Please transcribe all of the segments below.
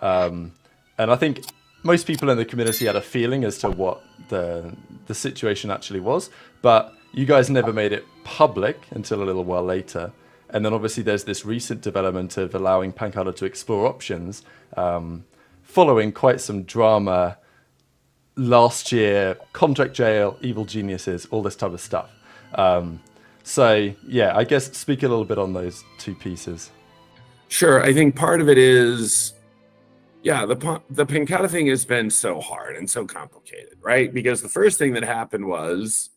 And I think most people in the community had a feeling as to what the situation actually was, but you guys never made it public until a little while later. And then obviously there's this recent development of allowing pANcada to explore options, following quite some drama last year, contract jail, evil geniuses, all this type of stuff. So yeah, I guess speak a little bit on those two pieces. Sure. I think part of it is, yeah, the pANcada thing has been so hard and so complicated, right? Because the first thing that happened was,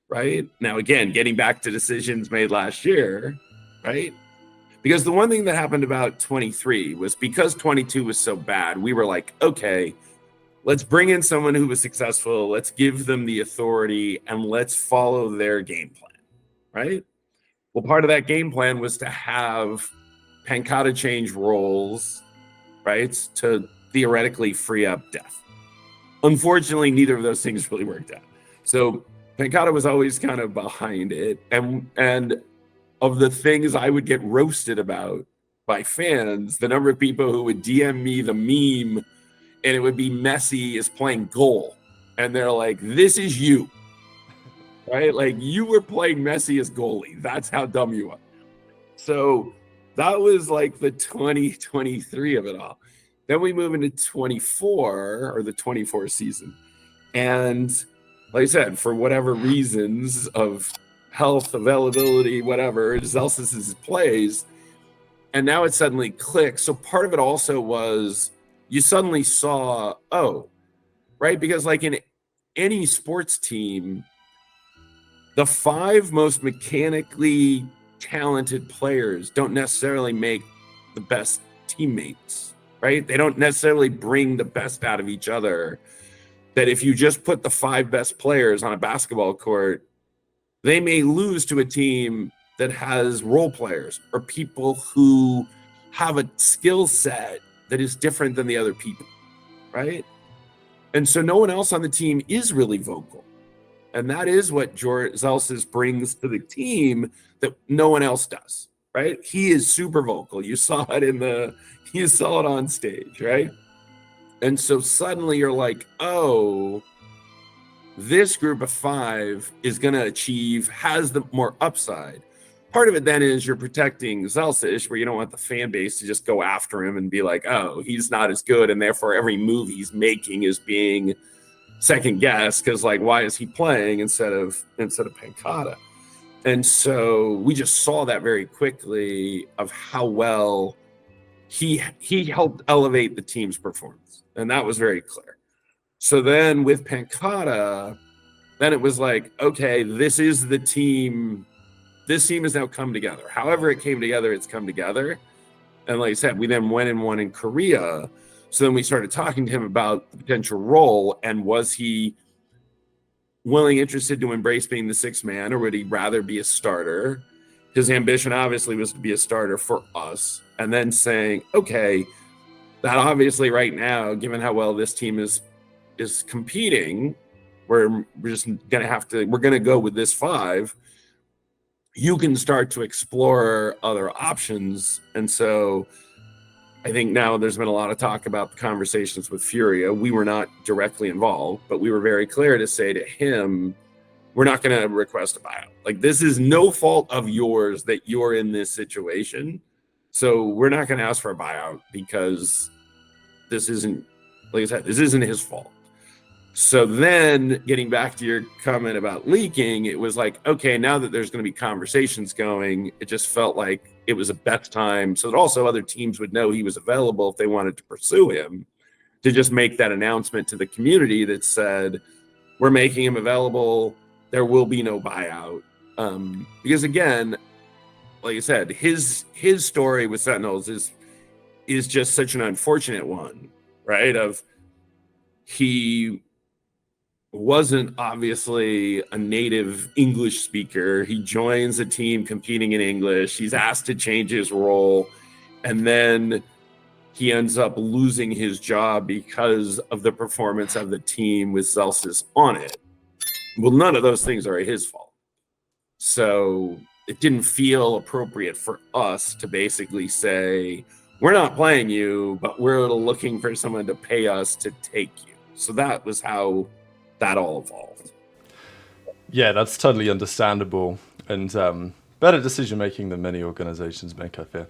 right? Now, again, getting back to decisions made last year, right? Because the one thing that happened about 23 was because 22 was so bad, we were like, okay, let's bring in someone who was successful. Let's give them the authority and let's follow their game plan, right? Well, part of that game plan was to have pANcada change roles, right, to theoretically free up death. Unfortunately, neither of those things really worked out. So pANcada was always kind of behind it. And of the things I would get roasted about by fans, the number of people who would DM me the meme and it would be Messi is playing goal. And they're like, this is you, right? Like you were playing Messi as goalie. That's how dumb you are. So that was like the 2023 of it all. Then we move into 24 or the 24 season. And like I said, for whatever reasons of health, availability, whatever, Zellsis plays. And now it suddenly clicks. So part of it also was you suddenly saw, oh, right? Because like in any sports team, the 5 most mechanically talented players don't necessarily make the best teammates, right? They don't necessarily bring the best out of each other. That if you just put the 5 best players on a basketball court, they may lose to a team that has role players or people who have a skill set that is different than the other people, right? And so no one else on the team is really vocal. And that is what Zellsis brings to the team that no one else does, right? He is super vocal. You saw it you saw it on stage, right? And so suddenly you're like, oh, this group of 5 is going to has the more upside. Part of it then is you're protecting Zellsis, where you don't want the fan base to just go after him and be like, oh, he's not as good. And therefore every move he's making is being second guessed because like, why is he playing instead of pANcada? And so we just saw that very quickly of how well he helped elevate the team's performance. And that was very clear. So then with pANcada, then it was like, okay, this is the team. This team has now come together. However it came together, it's come together. And like I said, we then went and won in Korea. So then we started talking to him about the potential role and was he interested to embrace being the 6th man, or would he rather be a starter? His ambition obviously was to be a starter for us. And then saying, okay, that obviously right now, given how well this team is competing, we're just gonna we're gonna go with this 5. You can start to explore other options. And so I think now there's been a lot of talk about the conversations with Furia. We were not directly involved, but we were very clear to say to him, we're not going to request a buyout. Like, this is no fault of yours that you're in this situation. So we're not going to ask for a buyout because this isn't, like I said, this isn't his fault. So then getting back to your comment about leaking, it was like, okay, now that there's going to be conversations going, it just felt like it was a best time so that also other teams would know he was available if they wanted to pursue him, to just make that announcement to the community that said, we're making him available. There will be no buyout. Because again, like I said, his story with Sentinels is just such an unfortunate one, right? Of he wasn't obviously a native English speaker. He joins a team competing in English. He's asked to change his role. And then he ends up losing his job because of the performance of the team with Zellsis on it. Well, none of those things are his fault. So it didn't feel appropriate for us to basically say, we're not playing you, but we're looking for someone to pay us to take you. So that was how that all evolved. Yeah, that's totally understandable, and better decision making than many organizations make, I fear.